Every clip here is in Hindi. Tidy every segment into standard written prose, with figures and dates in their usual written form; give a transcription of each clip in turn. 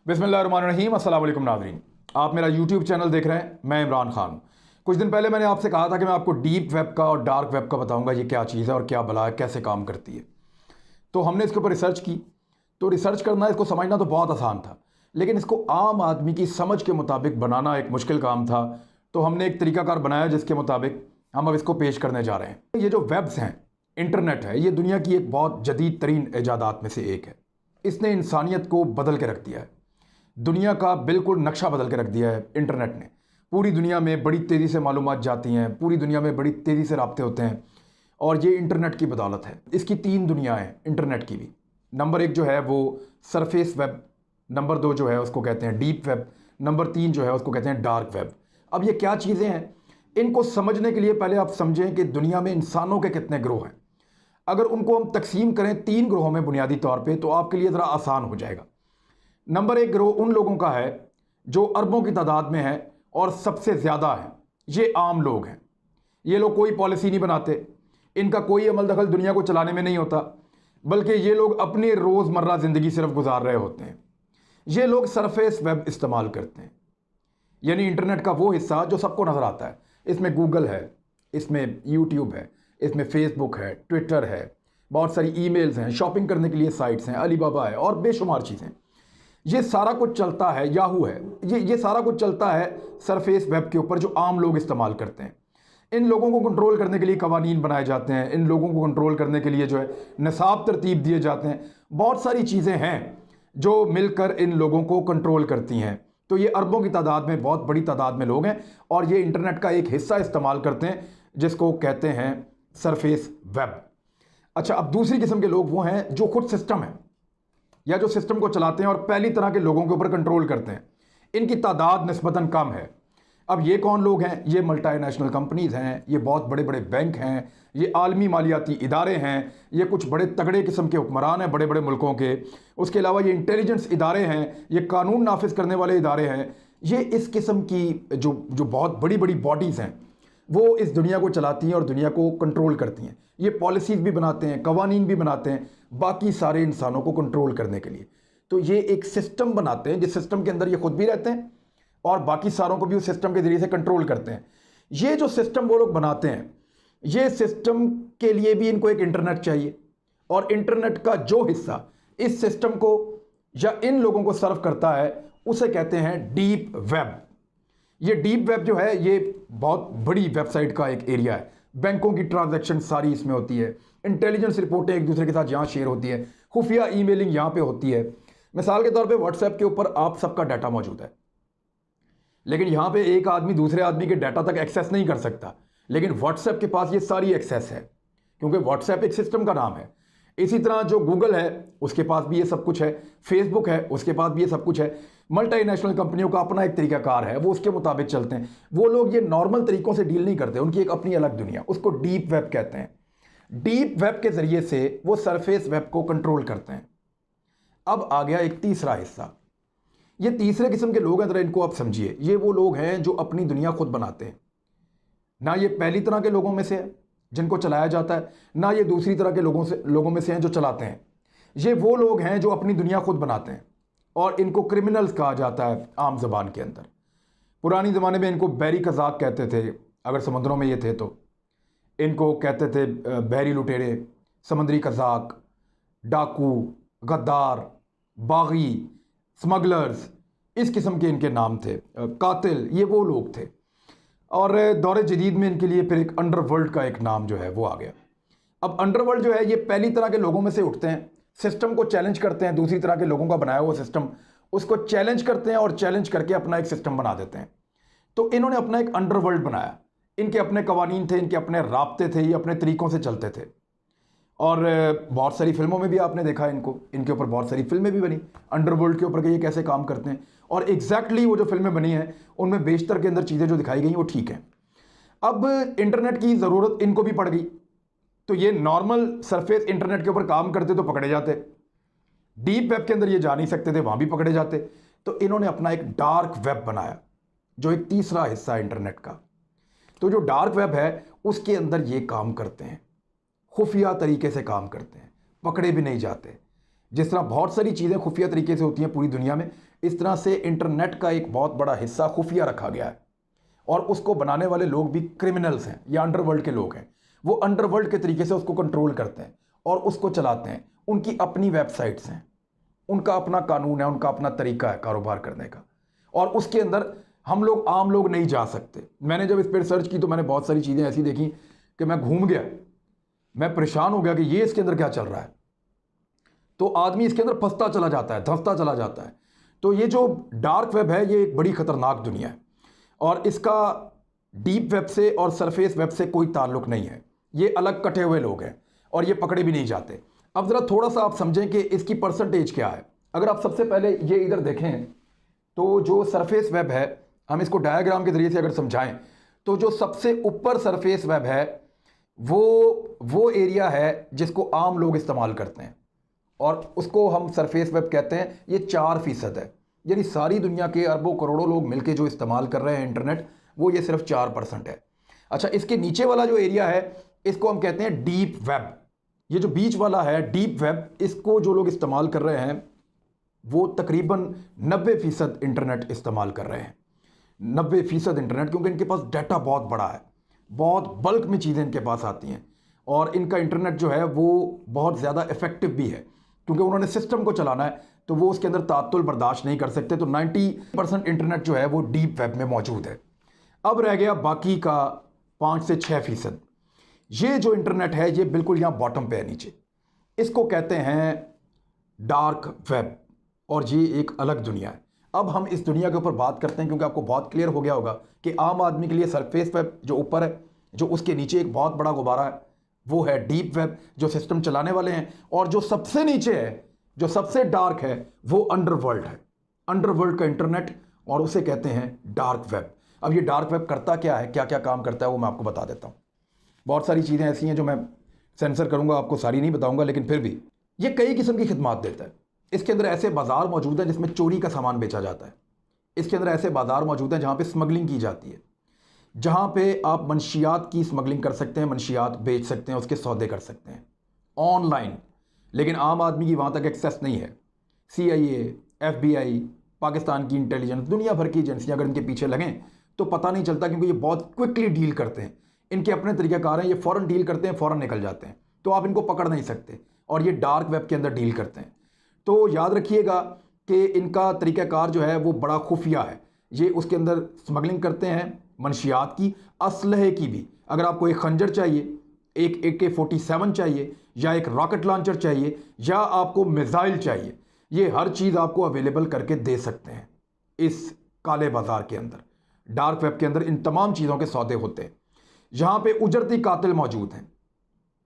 बिस्मिल्लाहिर्रहमानिर्रहीम। अस्सलाम वालेकुम नाज़रीन, आप मेरा यूट्यूब चैनल देख रहे हैं। मैं इमरान खान। कुछ दिन पहले मैंने आपसे कहा था कि मैं आपको डीप वेब का और डार्क वेब का बताऊंगा ये क्या चीज़ है और क्या बला है, कैसे काम करती है। तो हमने इसके ऊपर रिसर्च की। तो रिसर्च करना, इसको समझना तो बहुत आसान था, लेकिन इसको आम आदमी की समझ के मुताबिक बनाना एक मुश्किल काम था। तो हमने एक तरीकाकार बनाया जिसके मुताबिक हम अब इसको पेश करने जा रहे हैं। ये जो वेब्स हैं, इंटरनेट है, ये दुनिया की एक बहुत जदीद तरीन ईजादात में से एक है। इसने इंसानियत को बदल के रख दिया है। दुनिया का बिल्कुल नक्शा बदल के रख दिया है इंटरनेट ने। पूरी दुनिया में बड़ी तेज़ी से मालूमात जाती हैं, पूरी दुनिया में बड़ी तेज़ी से राब्ते होते हैं, और ये इंटरनेट की बदौलत है। इसकी तीन दुनिया हैं इंटरनेट की भी। नंबर एक जो है वो सरफेस वेब, नंबर दो जो है उसको कहते हैं डीप वेब, नंबर तीन जो है उसको कहते हैं डार्क वेब। अब ये क्या चीज़ें हैं, इनको समझने के लिए पहले आप समझें कि दुनिया में इंसानों के कितने ग्रोह हैं। अगर उनको हम तकसीम करें तीन ग्रोहों में बुनियादी तौर पे, तो आपके लिए ज़रा आसान हो जाएगा। नंबर एक ग्रोह उन लोगों का है जो अरबों की तादाद में है और सबसे ज़्यादा है। ये आम लोग हैं। ये लोग कोई पॉलिसी नहीं बनाते, इनका कोई अमल दखल दुनिया को चलाने में नहीं होता, बल्कि ये लोग अपनी रोज़मर्रा ज़िंदगी सिर्फ गुजार रहे होते हैं। ये लोग सरफेस वेब इस्तेमाल करते हैं, यानी इंटरनेट का वो हिस्सा जो सबको नज़र आता है। इसमें गूगल है, इसमें यूट्यूब है, इसमें फेसबुक है, ट्विटर है, बहुत सारी ईमेल्स हैं, शॉपिंग करने के लिए साइट्स हैं, अलीबाबा है और बेशुमार चीज़ें। ये सारा कुछ चलता है, याहू है, ये सारा कुछ चलता है सरफेस वेब के ऊपर, जो आम लोग इस्तेमाल करते हैं। इन लोगों को कंट्रोल करने के लिए कवानीन बनाए जाते हैं, इन लोगों को कंट्रोल करने के लिए जो है निसाब तरतीब दिए जाते हैं। बहुत सारी चीज़ें हैं जो मिलकर इन लोगों को कंट्रोल करती हैं। तो ये अरबों की तादाद में, बहुत बड़ी तादाद में लोग हैं, और ये इंटरनेट का एक हिस्सा इस्तेमाल करते हैं जिसको कहते हैं सरफेस वेब। अच्छा, अब दूसरी किस्म के लोग वो हैं जो खुद सिस्टम है, या जो सिस्टम को चलाते हैं और पहली तरह के लोगों के ऊपर कंट्रोल करते हैं। इनकी तादाद निस्बतन कम है। अब ये कौन लोग हैं? ये मल्टीनेशनल कंपनीज हैं, ये बहुत बड़े बड़े बैंक हैं, ये आलमी मालियाती इदारे हैं, ये कुछ बड़े तगड़े किस्म के हुक्मरान हैं बड़े बड़े मुल्कों के। उसके अलावा ये इंटेलिजेंस इदारे हैं, ये कानून नाफिज करने वाले इदारे हैं। ये इस किस्म की जो बहुत बड़ी बड़ी बॉडीज़ हैं, वो इस दुनिया को चलाती हैं और दुनिया को कंट्रोल करती हैं। ये पॉलिसीज़ भी बनाते हैं, कवानीन भी बनाते हैं, बाकी सारे इंसानों को कंट्रोल करने के लिए। तो ये एक सिस्टम बनाते हैं, जिस सिस्टम के अंदर ये खुद भी रहते हैं और बाकी सारों को भी उस सिस्टम के जरिए से कंट्रोल करते हैं। ये जो सिस्टम वो लोग बनाते हैं, ये सिस्टम के लिए भी इनको एक इंटरनेट चाहिए, और इंटरनेट का जो हिस्सा इस सिस्टम को या इन लोगों को सर्व करता है, उसे कहते हैं डीप वेब। ये डीप वेब जो है, ये बहुत बड़ी वेबसाइट का एक एरिया है। बैंकों की ट्रांजैक्शन सारी इसमें होती है, इंटेलिजेंस रिपोर्टें एक दूसरे के साथ यहाँ शेयर होती है, खुफिया ईमेलिंग यहाँ पे होती है। मिसाल के तौर पे व्हाट्सएप के ऊपर आप सबका डाटा मौजूद है, लेकिन यहाँ पे एक आदमी दूसरे आदमी के डाटा तक एक्सेस नहीं कर सकता, लेकिन व्हाट्सएप के पास ये सारी एक्सेस है, क्योंकि व्हाट्सएप एक सिस्टम का नाम है। इसी तरह जो गूगल है उसके पास भी ये सब कुछ है, फेसबुक है उसके पास भी ये सब कुछ है। मल्टीनेशनल कंपनियों का अपना एक तरीकाकार है, वो उसके मुताबिक चलते हैं। वो लोग ये नॉर्मल तरीकों से डील नहीं करते, उनकी एक अपनी अलग दुनिया, उसको डीप वेब कहते हैं। डीप वेब के जरिए से वो सरफेस वेब को कंट्रोल करते हैं। अब आ गया एक तीसरा हिस्सा। ये तीसरे किस्म के लोग हैं, जरा इनको आप समझिए। ये वो लोग हैं जो अपनी दुनिया खुद बनाते हैं। ना ये पहली तरह के लोगों में से है जिनको चलाया जाता है, ना ये दूसरी तरह के लोगों में से हैं जो चलाते हैं। ये वो लोग हैं जो अपनी दुनिया खुद बनाते हैं, और इनको क्रिमिनल्स कहा जाता है आम जबान के अंदर। पुरानी ज़माने में इनको बहरी कज़ाक कहते थे, अगर समुद्रों में ये थे तो इनको कहते थे बहरी लुटेरे, समुद्री कज़ाक, डाकू, गद्दार, बागी, स्मगलर्स, इस किस्म के इनके नाम थे, कातिल, ये वो लोग थे। और दौर जदीद में इनके लिए फिर एक अंडरवर्ल्ड का एक नाम जो है वो आ गया। अब अंडरवर्ल्ड जो है, ये पहली तरह के लोगों में से उठते हैं, सिस्टम को चैलेंज करते हैं, दूसरी तरह के लोगों का बनाया हुआ सिस्टम, उसको चैलेंज करते हैं, और चैलेंज करके अपना एक सिस्टम बना देते हैं। तो इन्होंने अपना एक अंडरवर्ल्ड बनाया। इनके अपने कवानीन थे, इनके अपने राब्ते थे, ये अपने तरीक़ों से चलते थे। और बहुत सारी फिल्मों में भी आपने देखा इनको, इनके ऊपर बहुत सारी फिल्में भी बनी अंडरवर्ल्ड के ऊपर कि ये कैसे काम करते हैं। और एग्जैक्टली वो जो फिल्में बनी हैं उनमें बेशतर के अंदर चीज़ें जो दिखाई गई वो ठीक हैं। अब इंटरनेट की ज़रूरत इनको भी पड़ गई, तो ये नॉर्मल सरफेस इंटरनेट के ऊपर काम करते तो पकड़े जाते, डीप वेब के अंदर ये जा नहीं सकते थे, वहाँ भी पकड़े जाते। तो इन्होंने अपना एक डार्क वेब बनाया, जो एक तीसरा हिस्सा है इंटरनेट का। तो जो डार्क वेब है उसके अंदर ये काम करते हैं, खुफिया तरीके से काम करते हैं, पकड़े भी नहीं जाते। जिस तरह बहुत सारी चीज़ें खुफिया तरीके से होती हैं पूरी दुनिया में, इस तरह से इंटरनेट का एक बहुत बड़ा हिस्सा खुफिया रखा गया है और उसको बनाने वाले लोग भी क्रिमिनल्स हैं या अंडरवर्ल्ड के लोग हैं। वो अंडरवर्ल्ड के तरीके से उसको कंट्रोल करते हैं और उसको चलाते हैं। उनकी अपनी वेबसाइट्स हैं, उनका अपना कानून है, उनका अपना तरीका है कारोबार करने का, और उसके अंदर हम लोग आम लोग नहीं जा सकते। मैंने जब इस पर सर्च की तो मैंने बहुत सारी चीज़ें ऐसी देखी कि मैं घूम गया, मैं परेशान हो गया कि ये इसके अंदर क्या चल रहा है। तो आदमी इसके अंदर फंसता चला जाता है, धंसता चला जाता है। तो ये जो डार्क वेब है ये एक बड़ी ख़तरनाक दुनिया है और इसका डीप वेब से और सरफेस वेब से कोई ताल्लुक नहीं है। ये अलग कटे हुए लोग हैं और ये पकड़े भी नहीं जाते। अब ज़रा थोड़ा सा आप समझें कि इसकी परसेंटेज क्या है। अगर आप सबसे पहले ये इधर देखें तो जो सरफेस वेब है, हम इसको डायग्राम के ज़रिए से अगर समझाएं तो जो सबसे ऊपर सरफेस वेब है वो एरिया है जिसको आम लोग इस्तेमाल करते हैं और उसको हम सरफेस वेब कहते हैं। ये 4% है, यानी सारी दुनिया के अरबों करोड़ों लोग मिलके जो इस्तेमाल कर रहे हैं इंटरनेट, वो ये सिर्फ 4% है। अच्छा, इसके नीचे वाला जो एरिया है इसको हम कहते हैं डीप वेब। ये जो बीच वाला है डीप वेब, इसको जो लोग इस्तेमाल कर रहे हैं वो तकरीबन 90% इंटरनेट इस्तेमाल कर रहे हैं। 90% इंटरनेट, क्योंकि इनके पास डाटा बहुत बड़ा है, बहुत बल्क में चीज़ें इनके पास आती हैं और इनका इंटरनेट जो है वो बहुत ज़्यादा इफेक्टिव भी है क्योंकि उन्होंने सिस्टम को चलाना है तो वो उसके अंदर तातुल बर्दाश्त नहीं कर सकते। तो 90% इंटरनेट जो है वो डीप वेब में मौजूद है। अब रह गया बाकी का 5 से 6%। ये जो इंटरनेट है ये बिल्कुल यहाँ बॉटम पे है, नीचे। इसको कहते हैं डार्क वेब और ये एक अलग दुनिया है। अब हम इस दुनिया के ऊपर बात करते हैं क्योंकि आपको बहुत क्लियर हो गया होगा कि आम आदमी के लिए सरफेस वेब जो ऊपर है, जो उसके नीचे एक बहुत बड़ा गुब्बारा है, वो है डीप वेब जो सिस्टम चलाने वाले हैं, और जो सबसे नीचे है, जो सबसे डार्क है, वो अंडरवर्ल्ड है, अंडरवर्ल्ड का इंटरनेट, और उसे कहते हैं डार्क वेब। अब ये डार्क वेब करता क्या है, क्या क्या काम करता है, वो मैं आपको बता देता हूँ। बहुत सारी चीज़ें ऐसी हैं जो मैं सेंसर करूँगा, आपको सारी नहीं बताऊँगा, लेकिन फिर भी ये कई किस्म की खिदमात देता है। इसके अंदर ऐसे बाज़ार मौजूद हैं जिसमें चोरी का सामान बेचा जाता है। इसके अंदर ऐसे बाज़ार मौजूद हैं जहाँ पे स्मगलिंग की जाती है, जहाँ पे आप मंशियात की स्मगलिंग कर सकते हैं, मंशियात बेच सकते हैं, उसके सौदे कर सकते हैं ऑनलाइन, लेकिन आम आदमी की वहाँ तक एक्सेस नहीं है। CIA, FBI, पाकिस्तान की इंटेलिजेंस, दुनिया भर की एजेंसियाँ अगर इनके पीछे लगें तो पता नहीं चलता, क्योंकि ये बहुत क्विकली डील करते हैं। इनके अपने तरीक़ाकार हैं, ये फ़ौरन डील करते हैं, फ़ौरन निकल जाते हैं, तो आप इनको पकड़ नहीं सकते। और ये डार्क वेब के अंदर डील करते हैं। तो याद रखिएगा कि इनका तरीक़ाकार जो है वो बड़ा खुफिया है। ये उसके अंदर स्मगलिंग करते हैं मंशियात की, असलहे की भी। अगर आपको एक खंजर चाहिए, एक AK-47 चाहिए, या एक रॉकेट लॉन्चर चाहिए, या आपको मिसाइल चाहिए, ये हर चीज़ आपको अवेलेबल करके दे सकते हैं इस काले बाज़ार के अंदर। डार्क वेब के अंदर इन तमाम चीज़ों के सौदे होते हैं। यहाँ पे उजरती कातिल मौजूद हैं,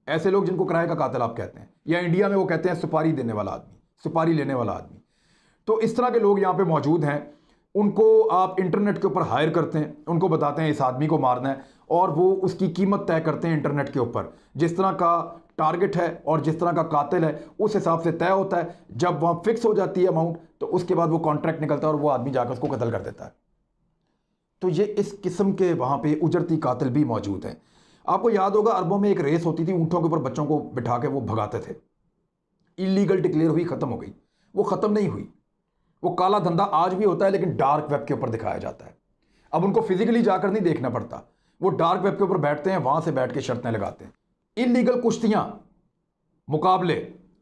ऐसे लोग जिनको किराए का कातिल आप कहते हैं, या इंडिया में वो कहते हैं सुपारी देने वाला आदमी, सुपारी लेने वाला आदमी। तो इस तरह के लोग यहाँ पे मौजूद हैं। उनको आप इंटरनेट के ऊपर हायर करते हैं, उनको बताते हैं इस आदमी को मारना है, और वो उसकी कीमत तय करते हैं इंटरनेट के ऊपर। जिस तरह का टारगेट है और जिस तरह का कातिल है उस हिसाब से तय होता है। जब वहाँ फिक्स हो जाती है अमाउंट, तो उसके बाद वो कॉन्ट्रैक्ट निकलता है और वो आदमी जाकर उसको कत्ल कर देता है। तो ये इस किस्म के वहाँ पे उजरती कातिल भी मौजूद हैं। आपको याद होगा अरबों में एक रेस होती थी, ऊँटों के ऊपर बच्चों को बिठा के वो भगाते थे। इलीगल डिक्लेयर हुई, ख़त्म हो गई, वो ख़त्म नहीं हुई। वो काला धंधा आज भी होता है, लेकिन डार्क वेब के ऊपर दिखाया जाता है। अब उनको फिजिकली जाकर नहीं देखना पड़ता, वो डार्क वेब के ऊपर बैठते हैं, वहाँ से बैठ के शर्तें लगाते हैं। इलीगल कुश्तियाँ, मुकाबले,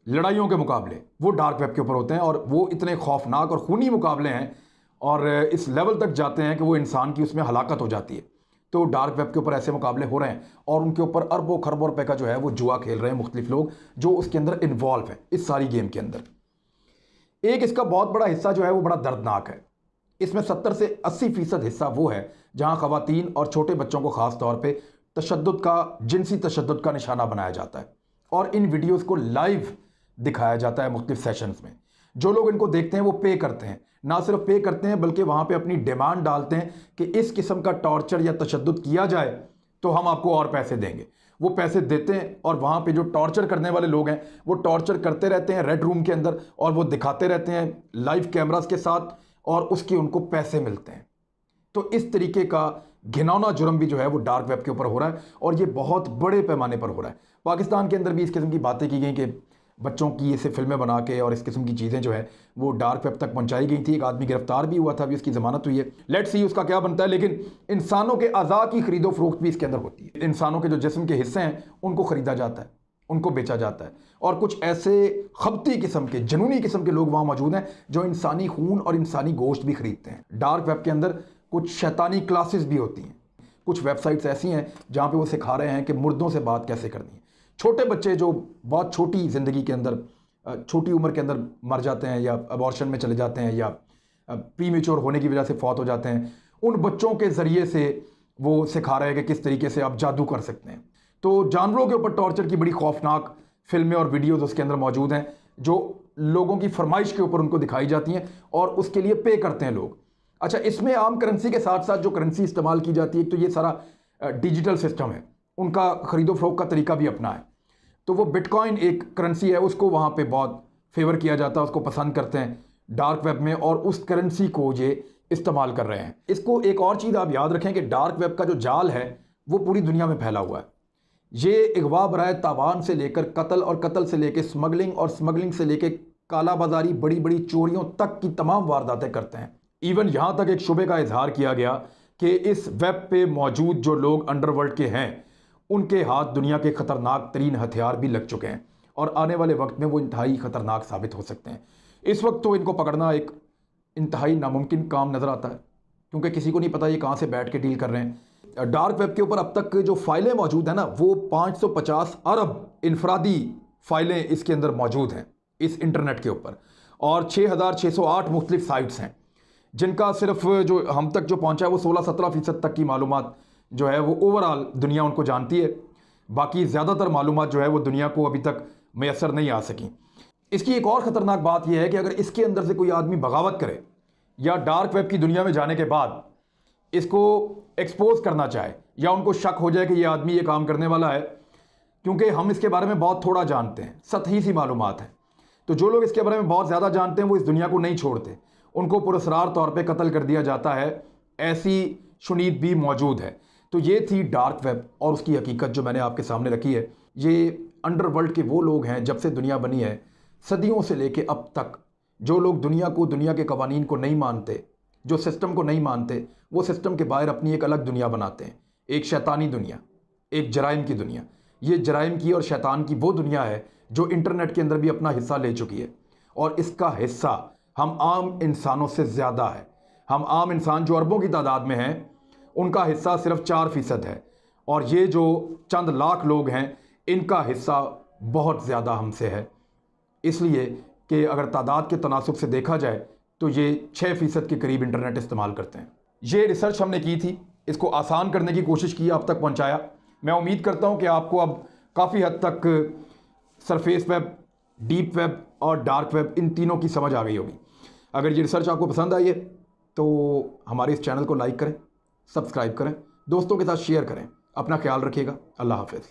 लड़ाइयों के मुकाबले, वो डार्क वेब के ऊपर होते हैं, और वो इतने खौफनाक और खूनी मुकाबले हैं और इस लेवल तक जाते हैं कि वो इंसान की उसमें हलाकत हो जाती है। तो डार्क वेब के ऊपर ऐसे मुकाबले हो रहे हैं और उनके ऊपर अरबों खरबों रुपए का जो है वो जुआ खेल रहे हैं मुख्तलिफ लोग जो उसके अंदर इन्वॉल्व है इस सारी गेम के अंदर। एक इसका बहुत बड़ा हिस्सा जो है वो बड़ा दर्दनाक है। इसमें 70 से 80% हिस्सा वो है जहां ख़वातीन और छोटे बच्चों को ख़ास तौर पे तशद्दुद का, जिनसी तशद्दुद का निशाना बनाया जाता है, और इन वीडियोस को लाइव दिखाया जाता है मुख्तलिफ सेशंस में। जो लोग इनको देखते हैं वो पे करते हैं, ना सिर्फ पे करते हैं बल्कि वहाँ पे अपनी डिमांड डालते हैं कि इस किस्म का टॉर्चर या तशद्दुद किया जाए तो हम आपको और पैसे देंगे। वो पैसे देते हैं और वहाँ पे जो टॉर्चर करने वाले लोग हैं वो टॉर्चर करते रहते हैं रेड रूम के अंदर, और वो दिखाते रहते हैं लाइव कैमरास के साथ, और उसके उनको पैसे मिलते हैं। तो इस तरीके का घिनौना जुर्म भी जो है वो डार्क वेब के ऊपर हो रहा है, और ये बहुत बड़े पैमाने पर हो रहा है। पाकिस्तान के अंदर भी इस किस्म की बातें की गई कि बच्चों की ऐसे फिल्में बना के और इस किस्म की चीज़ें जो है वो डार्क वेब तक पहुंचाई गई थी। एक आदमी गिरफ्तार भी हुआ था, अभी उसकी ज़मानत हुई है। लेट्स सी उसका क्या बनता है। लेकिन इंसानों के अज़ा की खरीदो फरोख्त भी इसके अंदर होती है। इंसानों के जो जिस्म के हिस्से हैं उनको ख़रीदा जाता है, उनको बेचा जाता है। और कुछ ऐसे खबती किस्म के, जुनूनी किस्म के लोग वहाँ मौजूद हैं जो इंसानी खून और इंसानी गोश्त भी खरीदते हैं। डार्क वेब के अंदर कुछ शैतानी क्लासेस भी होती हैं। कुछ वेबसाइट्स ऐसी हैं जहाँ पे वो सिखा रहे हैं कि मुर्दों से बात कैसे करनी है। छोटे बच्चे जो बहुत छोटी ज़िंदगी के अंदर, छोटी उम्र के अंदर मर जाते हैं या अबॉर्शन में चले जाते हैं या प्रीमेच्योर होने की वजह से फौत हो जाते हैं, उन बच्चों के ज़रिए से वो सिखा रहे हैं कि किस तरीके से आप जादू कर सकते हैं। तो जानवरों के ऊपर टॉर्चर की बड़ी खौफनाक फिल्में और वीडियोज़ उसके अंदर मौजूद हैं जो लोगों की फरमाइश के ऊपर उनको दिखाई जाती हैं और उसके लिए पे करते हैं लोग। अच्छा, इसमें आम करेंसी के साथ साथ जो करेंसी इस्तेमाल की जाती है, तो ये सारा डिजिटल सिस्टम है, उनका ख़रीदो फरोख्त का तरीका भी अपना है। तो वो बिटकॉइन एक करेंसी है, उसको वहाँ पे बहुत फेवर किया जाता है, उसको पसंद करते हैं डार्क वेब में, और उस करेंसी को ये इस्तेमाल कर रहे हैं। इसको एक और चीज़ आप याद रखें कि डार्क वेब का जो जाल है वो पूरी दुनिया में फैला हुआ है। ये अगवा बराए तावान से लेकर कत्ल, और कत्ल से लेकर स्मगलिंग, और स्मगलिंग से लेकर काला बाजारी, बड़ी बड़ी चोरियों तक की तमाम वारदातें करते हैं। इवन यहाँ तक एक शुबे का इजहार किया गया कि इस वेब पे मौजूद जो लोग अंडरवर्ल्ड के हैं उनके हाथ दुनिया के ख़तरनाक तरीन हथियार भी लग चुके हैं और आने वाले वक्त में वो इंतहाई ख़तरनाक साबित हो सकते हैं। इस वक्त तो इनको पकड़ना एक इंतहाई नामुमकिन काम नज़र आता है, क्योंकि किसी को नहीं पता ये कहाँ से बैठ के डील कर रहे हैं। डार्क वेब के ऊपर अब तक जो फाइलें मौजूद हैं ना, वो 550 अरब इनफरादी फाइलें इसके अंदर मौजूद हैं इस इंटरनेट के ऊपर, और 6608 मुख्तलिफ साइट्स हैं जिनका सिर्फ जो हम तक जो पहुंचा है वो 16-17% तक की मालूमात जो है वो ओवरऑल दुनिया उनको जानती है। बाकी ज़्यादातर मालूमात जो है वो दुनिया को अभी तक मैसर नहीं आ सकी। इसकी एक और ख़तरनाक बात यह है कि अगर इसके अंदर से कोई आदमी बगावत करे या डार्क वेब की दुनिया में जाने के बाद इसको एक्सपोज करना चाहे, या उनको शक हो जाए कि यह आदमी ये काम करने वाला है, क्योंकि हम इसके बारे में बहुत थोड़ा जानते हैं, सतही सी मालूमात है। तो जो लोग इसके बारे में बहुत ज़्यादा जानते हैं वो इस दुनिया को नहीं छोड़ते, उनको पुरस्रार तौर पे कत्ल कर दिया जाता है। ऐसी शुनीद भी मौजूद है। तो ये थी डार्क वेब और उसकी हकीकत जो मैंने आपके सामने रखी है। ये अंडरवर्ल्ड के वो लोग हैं, जब से दुनिया बनी है सदियों से लेके अब तक, जो लोग दुनिया को, दुनिया के कवानीन को नहीं मानते, जो सिस्टम को नहीं मानते, वो सिस्टम के बाहर अपनी एक अलग दुनिया बनाते हैं, एक शैतानी दुनिया, एक जराइम की दुनिया। ये जराइम की और शैतान की वो दुनिया है जो इंटरनेट के अंदर भी अपना हिस्सा ले चुकी है, और इसका हिस्सा हम आम इंसानों से ज़्यादा है। हम आम इंसान जो अरबों की तादाद में हैं उनका हिस्सा सिर्फ 4% है, और ये जो चंद लाख लोग हैं इनका हिस्सा बहुत ज़्यादा हमसे है। इसलिए कि अगर तादाद के तनासुब से देखा जाए तो ये 6% के करीब इंटरनेट इस्तेमाल करते हैं। ये रिसर्च हमने की थी, इसको आसान करने की कोशिश की, आप तक पहुंचाया। मैं उम्मीद करता हूं कि आपको अब काफ़ी हद तक सरफेस वेब, डीप वेब और डार्क वेब, इन तीनों की समझ आ गई होगी। अगर ये रिसर्च आपको पसंद आई है तो हमारे इस चैनल को लाइक करें, सब्सक्राइब करें, दोस्तों के साथ शेयर करें। अपना ख्याल रखिएगा। अल्लाह हाफ़िज़।